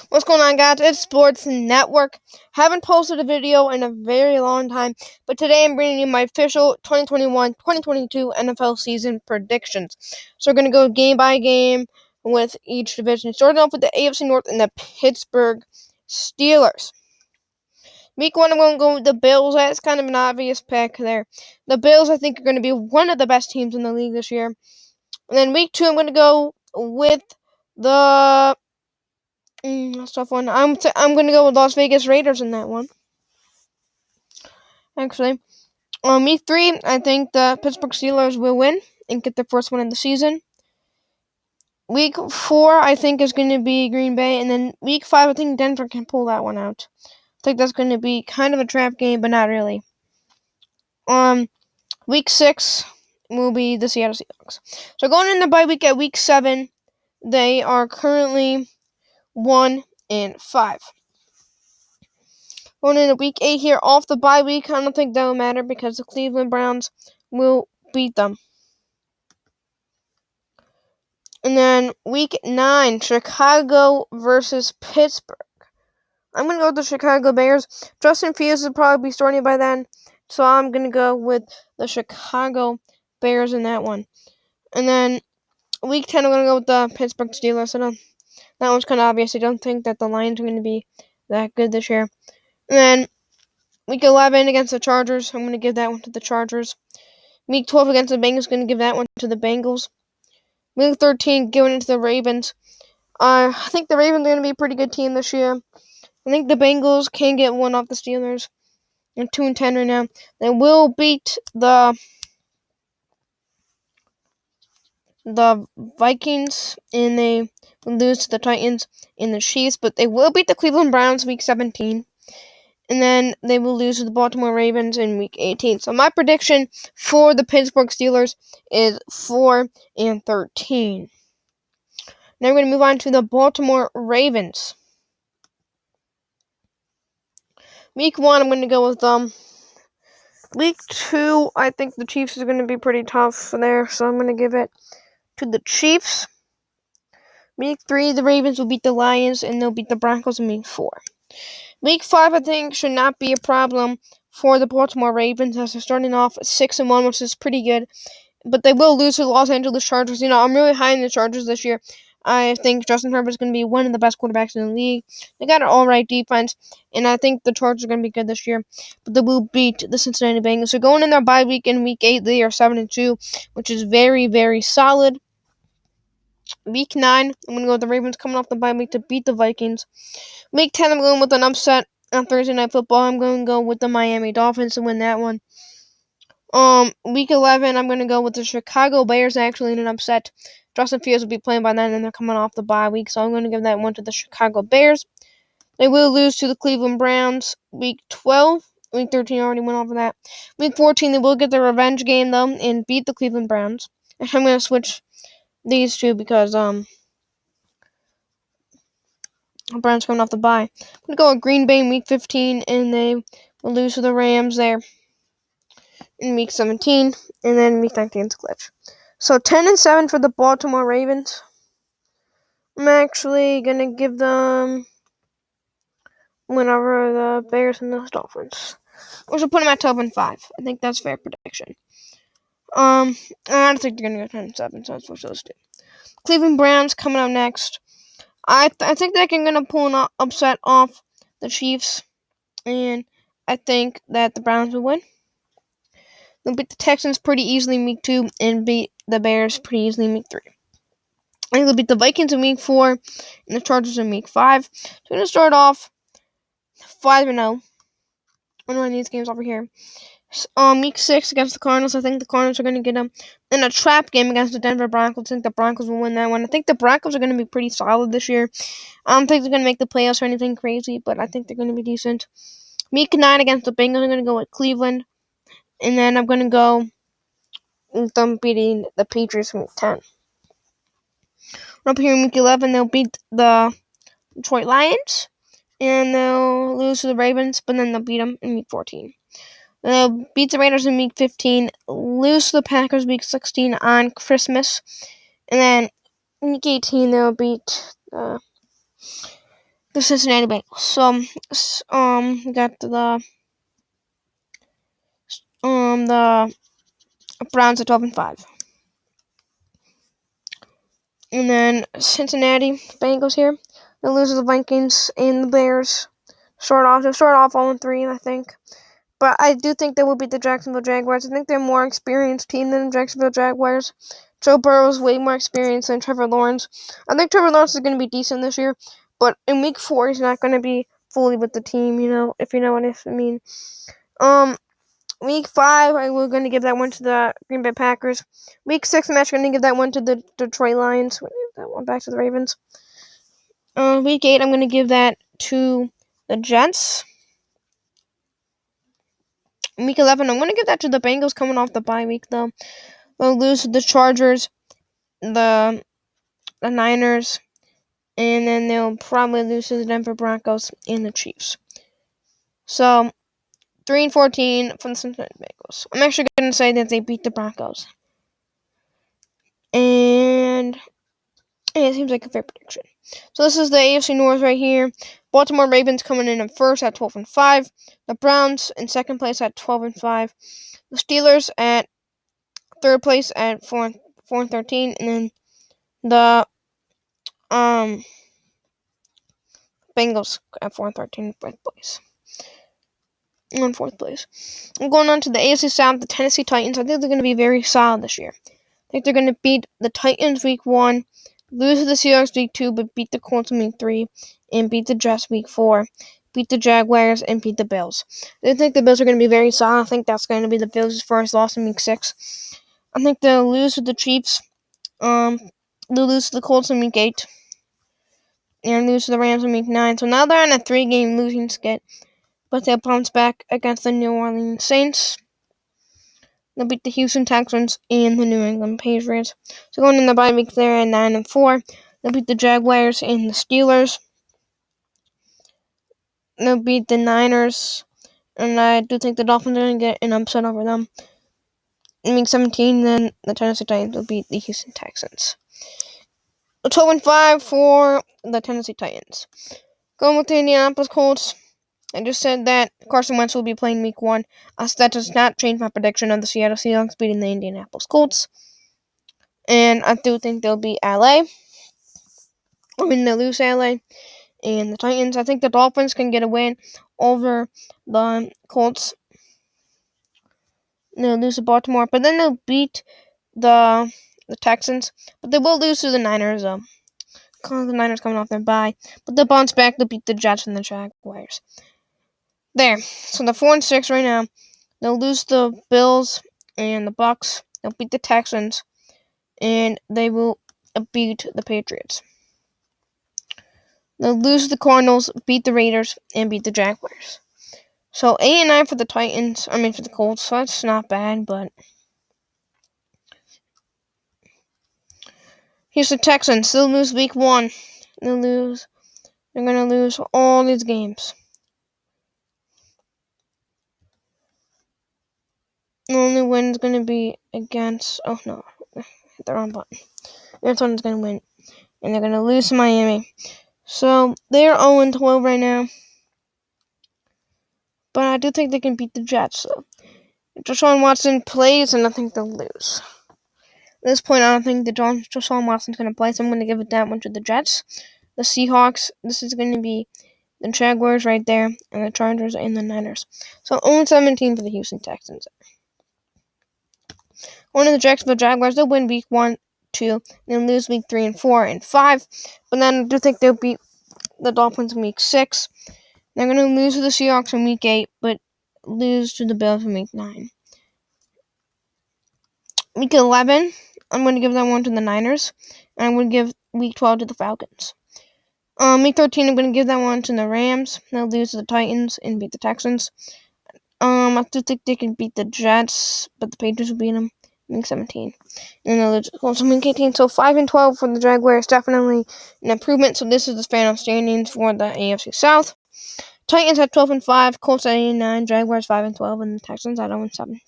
What's going on, guys? It's Sports Network. Haven't posted a video in a very long time, but today I'm bringing you my official 2021-2022 NFL season predictions. So we're going to go game by game with each division, starting off with the AFC North and the Pittsburgh Steelers. Week 1, I'm going to go with the Bills. That's kind of an obvious pick there. The Bills, I think, are going to be one of the best teams in the league this year. And then week 2, I'm going to go with the that's a tough one. I'm going to go with Las Vegas Raiders in that one. Actually, week 3, I think the Pittsburgh Steelers will win and get their first win of the season. Week 4, I think, is going to be Green Bay, and then week 5, I think Denver can pull that one out. I think that's going to be kind of a trap game, but not really. Week 6 will be the Seattle Seahawks. So going in the bye week at week 7, they are currently 1-5. Going into week 8 here off the bye week, I don't think that will matter because the Cleveland Browns will beat them. And then week 9, Chicago versus Pittsburgh. I'm going to go with the Chicago Bears. Justin Fields will probably be starting by then, so I'm going to go with the Chicago Bears in that one. And then week 10, I'm going to go with the Pittsburgh Steelers. That one's kind of obvious. I don't think that the Lions are going to be that good this year. And then week 11 against the Chargers, I'm going to give that one to the Chargers. Week 12 against the Bengals, going to give that one to the Bengals. Week 13, giving it to the Ravens. I think the Ravens are going to be a pretty good team this year. I think the Bengals can get one off the Steelers. They're 2-10 right now. They will beat the Vikings, and they will lose to the Titans and the Chiefs, but they will beat the Cleveland Browns week 17. And then they will lose to the Baltimore Ravens in week 18. So my prediction for the Pittsburgh Steelers is 4-13. Now we're going to move on to the Baltimore Ravens. Week 1, I'm going to go with them. Week 2, I think the Chiefs are going to be pretty tough there, so I'm going to give it to the Chiefs. Week 3, the Ravens will beat the Lions, and they'll beat the Broncos in week 4. Week 5, I think, should not be a problem for the Baltimore Ravens as they're starting off 6-1, which is pretty good. But they will lose to the Los Angeles Chargers. I'm really high in the Chargers this year. I think Justin Herbert is going to be one of the best quarterbacks in the league. They got an all-right defense, and I think the Chargers are going to be good this year. But they will beat the Cincinnati Bengals. So going in their bye week in week 8, they are 7-2, which is very, very solid. Week 9, I'm going to go with the Ravens coming off the bye week to beat the Vikings. Week 10, I'm going with an upset on Thursday Night Football. I'm going to go with the Miami Dolphins to win that one. Week 11, I'm going to go with the Chicago Bears actually in an upset. Justin Fields will be playing by then, and they're coming off the bye week, so I'm going to give that one to the Chicago Bears. They will lose to the Cleveland Browns week 12. Week 13 already went over that. Week 14, they will get their revenge game, though, and beat the Cleveland Browns. I'm going to switch these two because the Browns coming off the bye. I'm going to go with Green Bay in week 15, and they will lose to the Rams there in week 17, and then week 19 is glitch. So 10-7 for the Baltimore Ravens. I'm actually going to give them win over the Bears and the Dolphins. We should put them at 12-5. I think that's a fair prediction. I don't think they're going to go 10-7, so that's what those do. Cleveland Browns coming up next. I think they're going to pull an upset off the Chiefs, and I think that the Browns will win. They'll beat the Texans pretty easily in week 2 and beat the Bears pretty easily in week 3. I think they'll beat the Vikings in week 4 and the Chargers in week 5. So we're going to start off 5-0. I'm going to run these games over here. Week 6 against the Cardinals. I think the Cardinals are going to get them in a trap game against the Denver Broncos. I think the Broncos will win that one. I think the Broncos are going to be pretty solid this year. I don't think they're going to make the playoffs or anything crazy, but I think they're going to be decent. Week 9 against the Bengals. I'm going to go with Cleveland. And then I'm going to go with them beating the Patriots in week 10. Up here in week 11, they'll beat the Detroit Lions. And they'll lose to the Ravens, but then they'll beat them in week 14. They'll beat the Raiders in week 15, lose to the Packers week 16 on Christmas. And then week 18, they'll beat the the Cincinnati Bengals. So, we got the Browns at 12-5. And then Cincinnati Bengals here. They'll lose to the Vikings and the Bears. Start off 0-3, I think. But I do think they will beat the Jacksonville Jaguars. I think they're a more experienced team than the Jacksonville Jaguars. Joe Burrow's way more experienced than Trevor Lawrence. I think Trevor Lawrence is going to be decent this year. But in Week 4, he's not going to be fully with the team, if you know what I mean. Week 5, we're going to give that one to the Green Bay Packers. Week 6 match, I'm going to give that one to the Detroit Lions. That one back to the Ravens. Week 8, I'm going to give that to the Jets. Week 11, I'm going to give that to the Bengals coming off the bye week, though. They'll lose to the Chargers, the Niners, and then they'll probably lose to the Denver Broncos and the Chiefs. So, 3-14 from the Cincinnati Bengals. I'm actually going to say that they beat the Broncos. And it seems like a fair prediction. So this is the AFC North right here. Baltimore Ravens coming in at first at 12-5. The Browns in second place at 12-5. The Steelers at third place at 4-13, and then the Bengals at 4-13 fourth place. In fourth place. I'm going on to the AFC South, the Tennessee Titans. I think they're going to be very solid this year. I think they're going to beat the Titans week 1, lose to the Seahawks week 2, but beat the Colts in week 3, and beat the Jets week 4, beat the Jaguars, and beat the Bills. I think the Bills are going to be very solid. I think that's going to be the Bills' first loss in week 6. I think they'll lose to the Chiefs. They'll lose to the Colts in week 8. And lose to the Rams in week 9. So now they're on a 3-game losing skid. But they'll bounce back against the New Orleans Saints. They'll beat the Houston Texans and the New England Patriots. So going in the bye week, they're at 9-4. They'll beat the Jaguars and the Steelers. They'll beat the Niners. And I do think the Dolphins are going to get an upset over them. In week 17, then the Tennessee Titans will beat the Houston Texans. 12-5 for the Tennessee Titans. Going with the Indianapolis Colts. I just said that Carson Wentz will be playing week 1. That does not change my prediction of the Seattle Seahawks beating the Indianapolis Colts. And I do think they'll beat LA. They'll lose LA. And the Titans, I think the Dolphins can get a win over the Colts. They'll lose to Baltimore, but then they'll beat the Texans. But they will lose to the Niners, though. The Niners coming off their bye. But they'll bounce back. They'll beat the Jets and the Jaguars. There. So they're 4-6 right now. They'll lose the Bills and the Bucks. They'll beat the Texans. And they will beat the Patriots. They'll lose the Cardinals, beat the Raiders, and beat the Jaguars. So 8-9 for the Titans. For the Colts. So that's not bad, but here's the Texans. They'll lose week 1. They're going to lose all these games. The only win is going to be against... Oh, no. Hit the wrong button. Arizona's going to win. And they're going to lose to Miami. So, they're 0-12 right now. But I do think they can beat the Jets, so. If Deshaun Watson plays, then I think they'll lose. At this point, I don't think that Deshaun Watson's going to play, so I'm going to give it that one to the Jets. The Seahawks, this is going to be the Jaguars right there, and the Chargers and the Niners. So, 0-17 for the Houston Texans. One of the Jacksonville Jaguars, they'll win week 1, 2, then lose week 3 and 4 and 5. But then I do think they'll beat the Dolphins in week 6. They're going to lose to the Seahawks in week 8, but lose to the Bills in week 9. Week 11, I'm going to give that one to the Niners. And I'm going to give week 12 to the Falcons. Week 13, I'm going to give that one to the Rams. They'll lose to the Titans and beat the Texans. I do think they can beat the Jets, but the Patriots will beat them in week 17. And they'll lose in week 18. So 5-12 for the Jaguars, definitely an improvement. So this is the final standings for the AFC South. Titans at 12-5, Colts at 8-9, Jaguars 5-12, and the Texans at 0-17.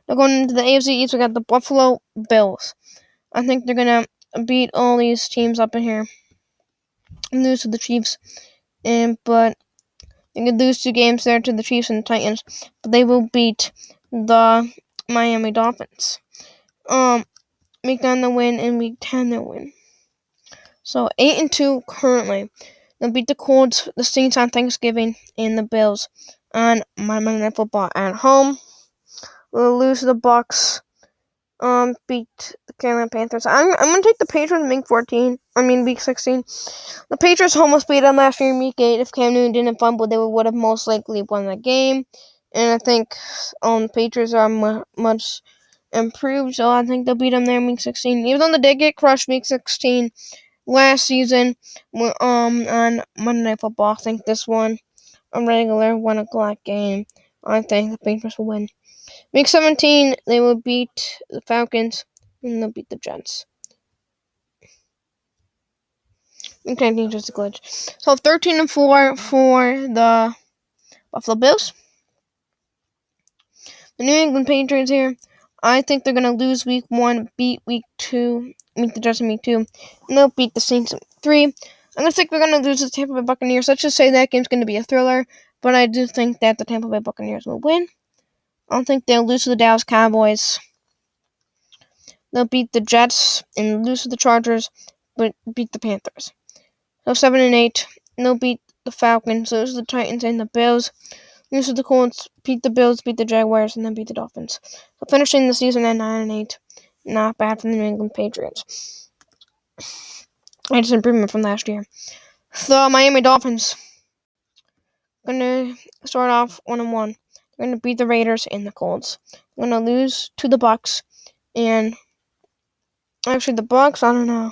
Now going into the AFC East, we got the Buffalo Bills. I think they're gonna beat all these teams up in here. lose to the Chiefs, but they could lose 2 games there to the Chiefs and the Titans, but they will beat the Miami Dolphins. Week 9 they'll win, and week 10 they'll win. So 8-2 currently. They'll beat the Colts, the Saints on Thanksgiving, and the Bills on Monday Night Football at home. We'll lose to the Bucks. Beat the Carolina Panthers. I'm gonna take the Patriots in week 16. The Patriots almost beat them last year in week 8. If Cam Newton didn't fumble, they would have most likely won the game. And I think the Patriots are much improved, so I think they'll beat them there in week 16. Even though they did get crushed week 16 last season on Monday Night Football, I think this one, a regular 1 o'clock game, I think the Patriots will win. Week 17, they will beat the Falcons, and they'll beat the Jets. Week 19, just a glitch. So 13-4 for the Buffalo Bills. The New England Patriots here, I think they're going to lose week 1, beat week 2, beat the Jets in week 2, and they'll beat the Saints in week 3. I'm going to think we're going to lose to the Tampa Bay Buccaneers. Let's just say that game's going to be a thriller, but I do think that the Tampa Bay Buccaneers will win. I don't think they'll lose to the Dallas Cowboys. They'll beat the Jets and lose to the Chargers, but beat the Panthers. So 7-8, and they'll beat the Falcons, lose to the Titans and the Bills, lose to the Colts, beat the Bills, beat the Jaguars, and then beat the Dolphins. So finishing the season at 9-8, not bad for the New England Patriots. It's an improvement from last year. The Miami Dolphins gonna start off 1-1. They're gonna beat the Raiders and the Colts. They're gonna lose to the Bucks, and actually the Bucks, I don't know.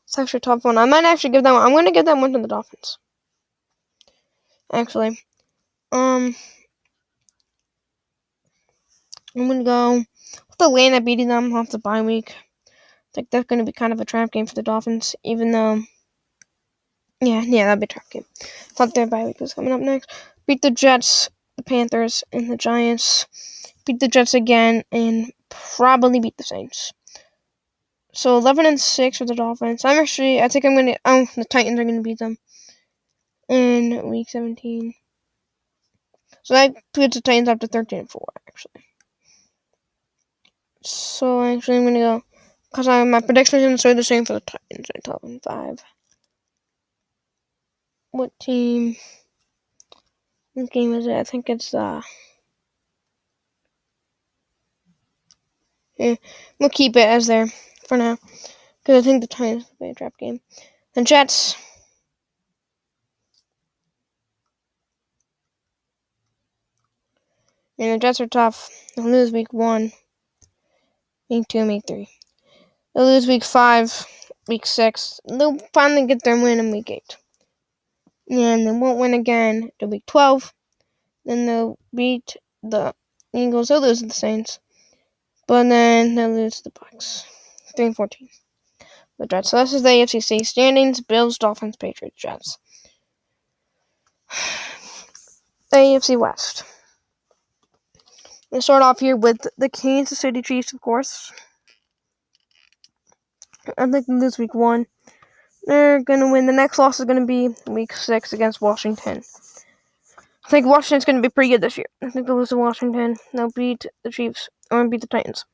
It's actually a tough one. I might actually give that one. I'm gonna give that one to the Dolphins. Actually, I'm gonna go with Atlanta beating them off the bye week. I think that's gonna be kind of a trap game for the Dolphins, even though, yeah, that'd be a trap game. I thought their bye week was coming up next. Beat the Jets, the Panthers, and the Giants. Beat the Jets again, and probably beat the Saints. So 11-6 for the Dolphins. I think I'm gonna. The Titans are gonna beat them in week 17. So that puts the Titans up to 13-4, actually. So actually, I'm gonna go because my prediction is gonna stay the same for the Titans. I tell them 5. What team? What game is it? I think it's we'll keep it as there for now because I think the Titans will be a trap game. The Jets. And the Jets are tough. They'll lose week 1, week 2, and week 3. They'll lose week 5, week 6. They'll finally get their win in week 8. And they won't win again to week 12. Then they'll beat the Eagles. They'll lose to the Saints. But then they'll lose to the Bucks. 3-14. The Jets. So this is the AFC standings. Bills, Dolphins, Patriots, Jets. The AFC West. We start off here with the Kansas City Chiefs, of course. I think this week 1. They're going to win. The next loss is going to be week 6 against Washington. I think Washington's going to be pretty good this year. I think they'll lose to Washington. They'll beat the Chiefs or beat the Titans.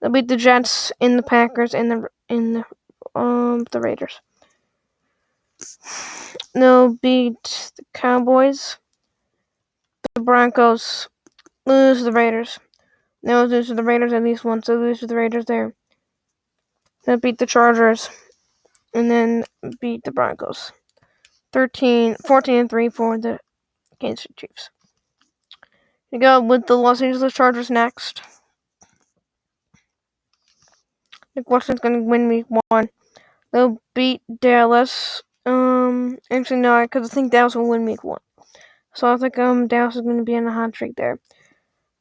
They'll beat the Jets and the Packers and the Raiders. They'll beat the Cowboys, the Broncos, lose to the Raiders. They'll lose to the Raiders at least once. They'll lose to the Raiders there. They'll beat the Chargers and then beat the Broncos. 14-3 for the Kansas City Chiefs. We go with the Los Angeles Chargers next. I think Washington's going to win week 1. They'll beat Dallas. Actually, no, because I think Dallas will win week 1. So I think Dallas is going to be in a hot streak there.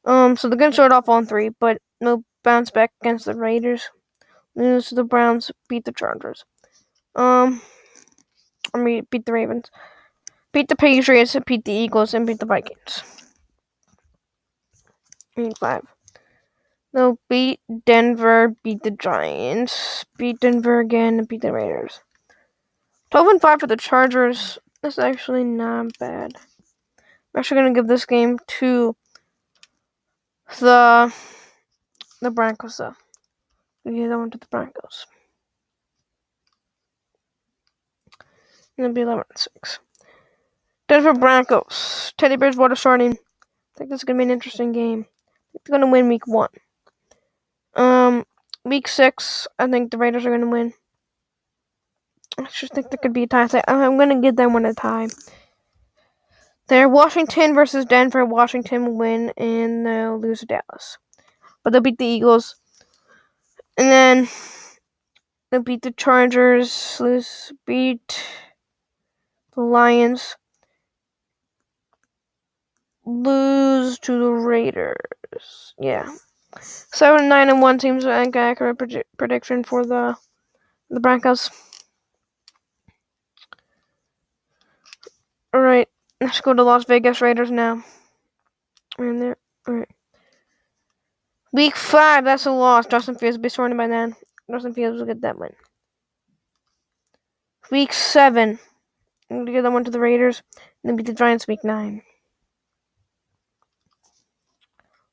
So they're going to start off on 3, but they'll bounce back against the Raiders. Lose to the Browns, beat the Chargers. Beat the Ravens. Beat the Patriots, beat the Eagles, and beat the Vikings. Week 5. They'll beat Denver, beat the Giants, beat Denver again, and beat the Raiders. 12-5 for the Chargers. That's actually not bad. I'm actually gonna give this game to the Broncos though. Yeah, that one to the Broncos. And it'll be 11-6. Denver Broncos. Teddy Bridgewater starting. I think this is gonna be an interesting game. They're gonna win week 1. Week 6, I think the Raiders are gonna win. I just think there could be a tie. I'm gonna give them one a tie. They're Washington versus Denver. Washington will win, and they'll lose to Dallas. But they'll beat the Eagles. And then they'll beat the Chargers. Beat the Lions. Lose to the Raiders. Yeah. 7-9-1 seems like an accurate prediction for the Broncos. Alright, let's go to Las Vegas Raiders now. And there. Alright. Week 5, that's a loss. Justin Fields will be sorted by then. Justin Fields will get that win. Week 7, I'm going to give that one to the Raiders. And then beat the Giants week 9.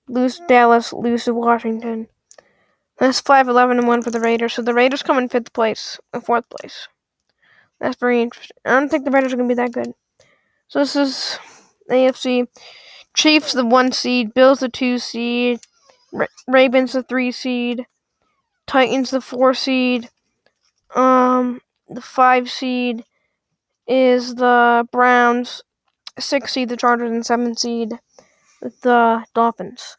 Lose to Dallas, lose to Washington. That's 5-11-1 for the Raiders. So the Raiders come in 4th place. That's very interesting. I don't think the Raiders are going to be that good. So this is AFC. Chiefs the 1 seed, Bills the 2 seed, Ravens the 3 seed, Titans the 4 seed. The 5 seed is the Browns. 6 seed the Chargers, and 7 seed the Dolphins.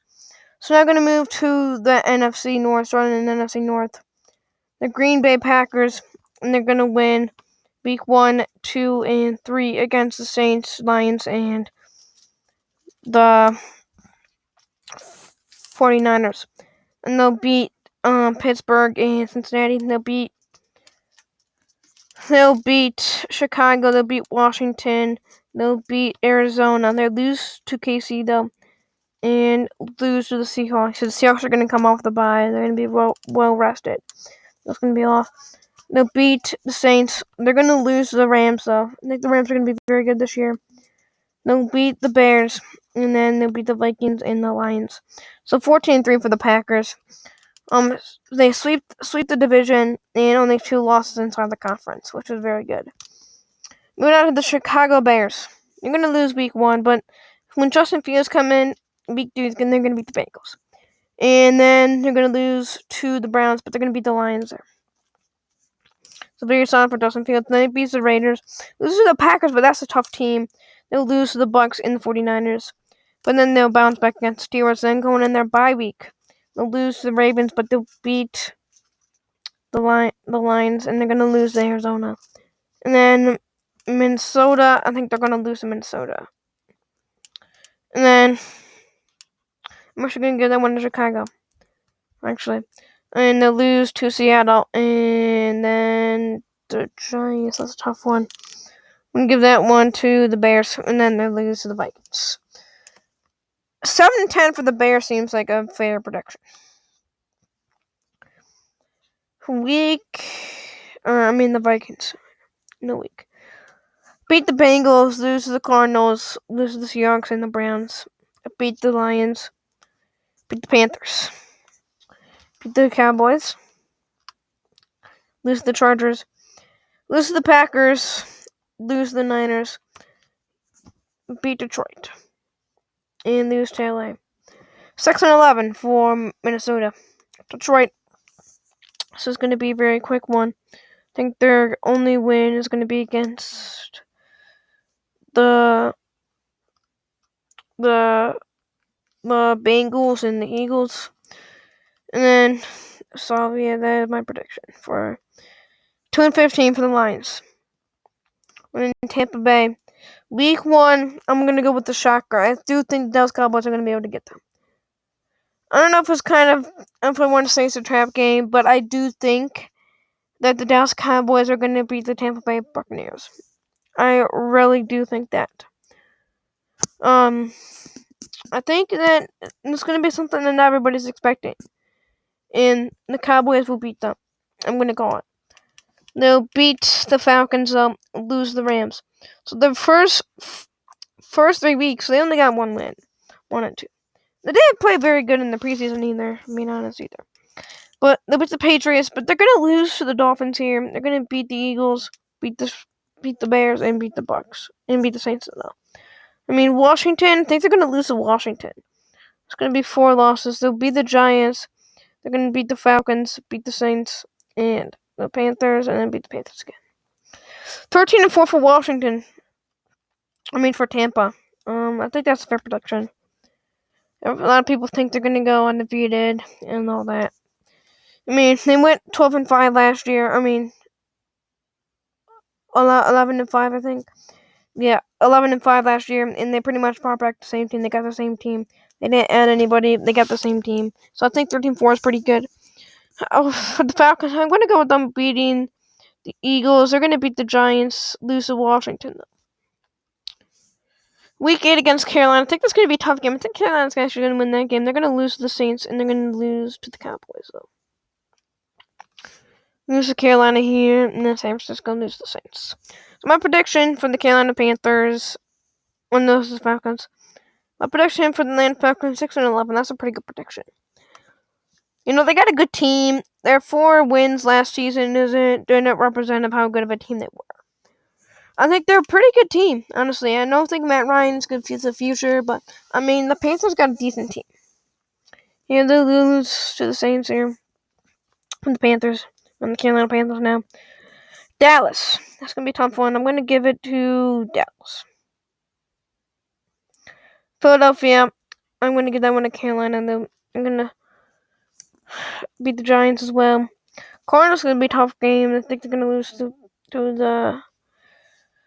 So now I'm going to move to the NFC North, starting in the NFC North. The Green Bay Packers, and they're going to win week 1, 2, and 3 against the Saints, Lions, and the 49ers. And they'll beat Pittsburgh and Cincinnati. They'll beat Chicago. They'll beat Washington. They'll beat Arizona. They'll lose to KC though, and lose to the Seahawks. So the Seahawks are going to come off the bye. They're going to be well rested. That's going to be off. They'll beat the Saints. They're going to lose to the Rams though. I think the Rams are going to be very good this year. They'll beat the Bears, and then they'll beat the Vikings and the Lions. So 14-3 for the Packers. They sweep the division and only 2 losses inside the conference, which is very good. Moving on to the Chicago Bears. You're going to lose week 1, but when Justin Fields come in, week 2, they're going to beat the Bengals. And then they're going to lose to the Browns, but they're going to beat the Lions there. So very solid for Justin Fields. Then it beats the Raiders. Lose to the Packers, but that's a tough team. They'll lose to the Bucs and the 49ers. But then they'll bounce back against Steelers. Then going in their bye week, they'll lose to the Ravens, but they'll beat the Lions, and they're going to lose to Arizona. And then Minnesota, I think they're going to lose to Minnesota. And then I'm actually going to give that one to Chicago, actually. And they'll lose to Seattle. And then the Giants, that's a tough one. I'm going to give that one to the Bears. And then they'll lose to the Vikings. 7-10 for the Bears seems like a fair prediction. The Vikings. No week. Beat the Bengals, lose to the Cardinals, lose to the Seahawks and the Browns. Beat the Lions. Beat the Panthers. Beat the Cowboys. Lose to the Chargers. Lose to the Packers. Lose to the Niners. Beat Detroit. And lose to LA. 6-11 for Minnesota. Detroit. So it's going to be a very quick one. I think their only win is going to be against the Bengals and the Eagles. And then, so yeah, that is my prediction for 2-15 for the Lions. We're in Tampa Bay. Week 1, I'm going to go with the shocker. I do think the Dallas Cowboys are going to be able to get them. I don't know if I want to say it's a trap game, but I do think that the Dallas Cowboys are going to beat the Tampa Bay Buccaneers. I really do think that. I think that it's going to be something that everybody's expecting. And the Cowboys will beat them. I'm going to call it. They'll beat the Falcons, lose the Rams. So the first 3 weeks, they only got 1 win. 1 and 2. They didn't play very good in the preseason either, to be honest either. But they beat the Patriots, but they're gonna lose to the Dolphins here. They're gonna beat the Eagles, beat the Bears, and beat the Bucks, and beat the Saints though. I mean, Washington, I think they're gonna lose to Washington. It's gonna be 4 losses. They'll beat the Giants. They're gonna beat the Falcons, beat the Saints, and the Panthers, and then beat the Panthers again. 13-4 for Washington. I mean for Tampa. I think that's a fair prediction. A lot of people think they're gonna go undefeated and all that. I mean, they went 12-5 last year. I mean, 11-5, I think. Yeah, 11-5 last year, and they pretty much brought back the same team. They got the same team. They didn't add anybody. They got the same team. So I think 13-4 is pretty good. Oh, for the Falcons, I'm gonna go with them beating the Eagles. They're gonna beat the Giants, lose to Washington. Week 8 against Carolina. I think that's gonna be a tough game. I think Carolina's actually gonna win that game. They're gonna lose to the Saints, and they're gonna lose to the Cowboys, though. Lose to Carolina here, and then San Francisco lose to the Saints. So my prediction for the Carolina Panthers, when those are the Falcons. My prediction for the Atlanta Falcons, 6-11. That's a pretty good prediction. You know, they got a good team. Their 4 wins last season didn't represent how good of a team they were. I think they're a pretty good team, honestly. I don't think Matt Ryan's good for the future, but, I mean, the Panthers got a decent team. Yeah, they lose to the Saints here. And the Panthers. And the Carolina Panthers now. Dallas. That's going to be a tough one. I'm going to give it to Dallas. Philadelphia. I'm going to give that one to Carolina. And then I'm going to beat the Giants as well. Cardinals is going to be a tough game. I think they're going to lose to the...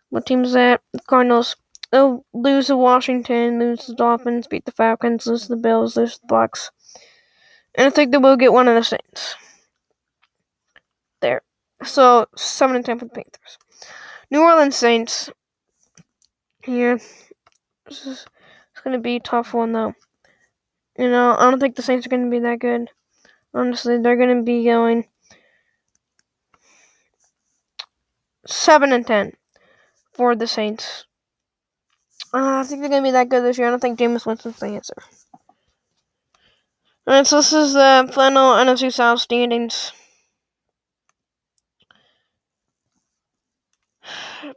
What team is that? The Cardinals. They'll lose to Washington, lose to the Dolphins, beat the Falcons, lose to the Bills, lose to the Bucks. And I think they will get one of the Saints. There. So, 7-10 for the Panthers. New Orleans Saints. Here. It's going to be a tough one, though. You know, I don't think the Saints are going to be that good. Honestly, they're going to be going 7-10 for the Saints. I think they're going to be that good this year. I don't think Jameis Winston's the answer. Alright, so this is the final NFC South standings.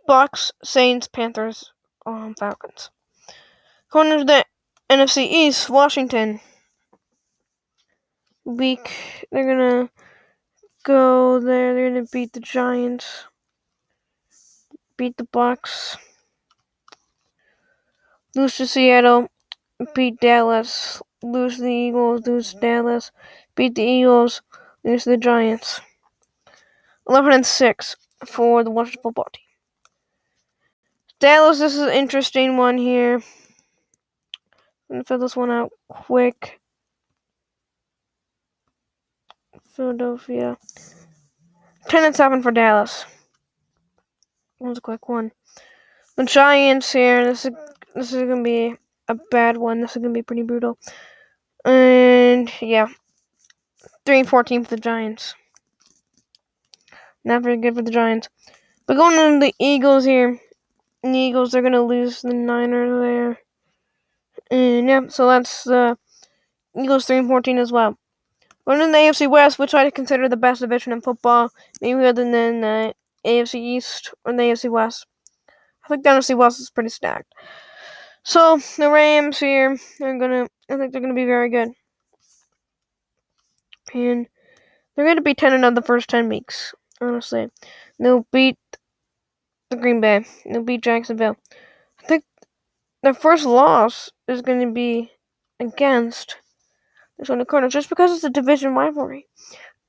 Bucks, Saints, Panthers, Falcons. Going to the NFC East, Washington. They're gonna go there. They're gonna beat the Giants, beat the Bucks, lose to Seattle, beat Dallas, lose to the Eagles, lose to Dallas, beat the Eagles, lose to the Giants. 11-6 for the Washington football team. Dallas, this is an interesting one here. I'm gonna fill this one out quick. Philadelphia. 10-7 for Dallas. That was a quick one. The Giants here. This is gonna be a bad one. This is gonna be pretty brutal. And yeah, 3-14 for the Giants. Not very good for the Giants. But going to the Eagles here. The Eagles are gonna lose the Niners there. And yeah, so that's the Eagles 3-14 as well. Going in the AFC West, which I consider the best division in football, maybe other than the AFC East or the AFC West. I think the NFC West is pretty stacked. So the Rams here I think they're gonna be very good, and they're gonna be 10-0 the first 10 weeks. Honestly, they'll beat the Green Bay. They'll beat Jacksonville. I think their first loss is gonna be against the Cardinals, just because it's a division rivalry.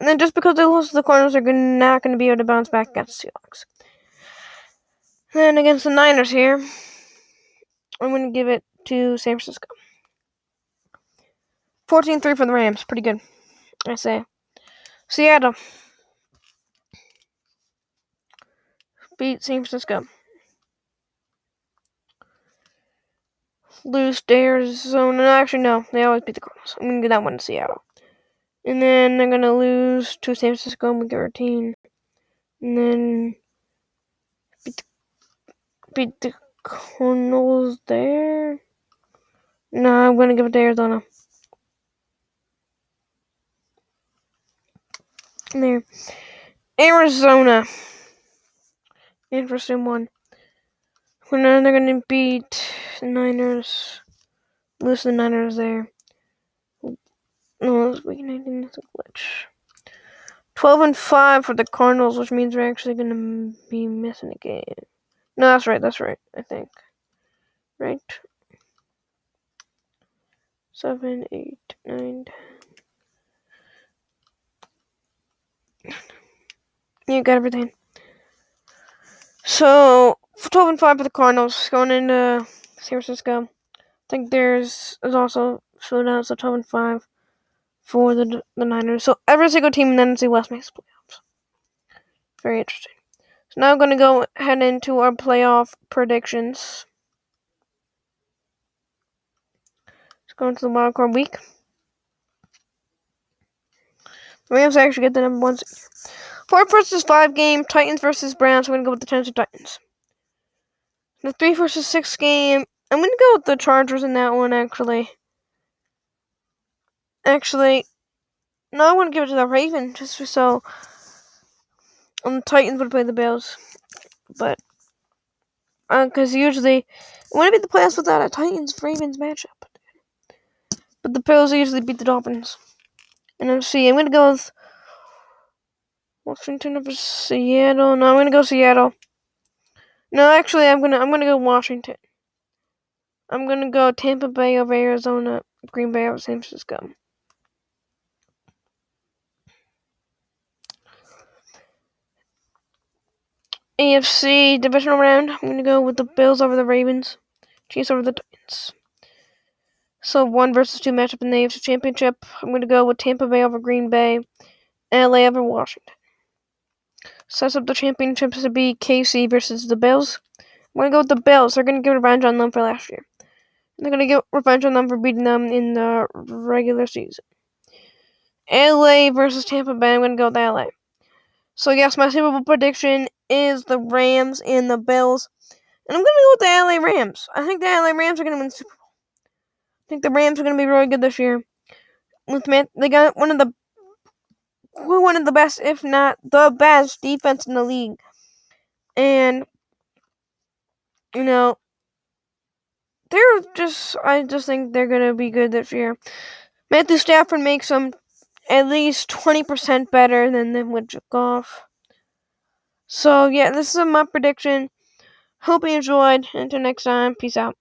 And then just because they lost to the Cardinals, they're not going to be able to bounce back against the Seahawks. Then against the Niners here, I'm going to give it to San Francisco. 14-3 for the Rams. Pretty good, I say. Seattle beat San Francisco. Lose to Arizona. Actually, no. They always beat the Cardinals. I'm going to give that one to Seattle. And then they're going to lose to San Francisco. Week 13. And then beat the Cardinals there. No, I'm going to give it to Arizona. There. Arizona. Interesting one. Now they're going to beat the Niners. Lose the Niners there. No, that's week 19. That's a glitch. 12-5 for the Cardinals, which means we're actually going to be missing a game. No, that's right. I think. Right? 7, 8, 9, 10. You got everything. So, 12-5 for the Cardinals going into San Francisco. I think there's also showdown, so 12-5 for the Niners. So every single team in the NFC West makes playoffs. Very interesting. So now I'm going to go head into our playoff predictions. Let's go into the wild card week. The Rams actually get the number 1 seed. 4 versus 5 game, Titans versus Browns. I'm going to go with the Tennessee Titans. The 3 versus 6 game, I'm going to go with the Chargers in that one, actually. No, I want to give it to the Ravens, just so the Titans would play the Bills. But, because usually, it wouldn't be the playoffs without a Titans-Ravens matchup. But the Bills usually beat the Dolphins. And let's see, I'm going to go with Washington versus Seattle. No, I'm going to go Seattle. No, actually, I'm gonna go Washington. I'm going to go Tampa Bay over Arizona, Green Bay over San Francisco. AFC divisional round, I'm going to go with the Bills over the Ravens, Chiefs over the Titans. So 1 versus 2 matchup in the AFC Championship, I'm going to go with Tampa Bay over Green Bay, LA over Washington. Sets up the championships to be KC versus the Bills. I'm going to go with the Bills. They're going to get revenge on them for last year. They're going to get revenge on them for beating them in the regular season. LA versus Tampa Bay, I'm going to go with LA. So yes, my Super Bowl prediction is the Rams and the Bills. And I'm going to go with the LA Rams. I think the LA Rams are going to win the Super Bowl. I think the Rams are going to be really good this year. They got one of the best, if not the best, defense in the league. And, I just think they're going to be good this year. Matthew Stafford makes them at least 20% better than them with Goff. So, yeah, this is my prediction. Hope you enjoyed. Until next time, peace out.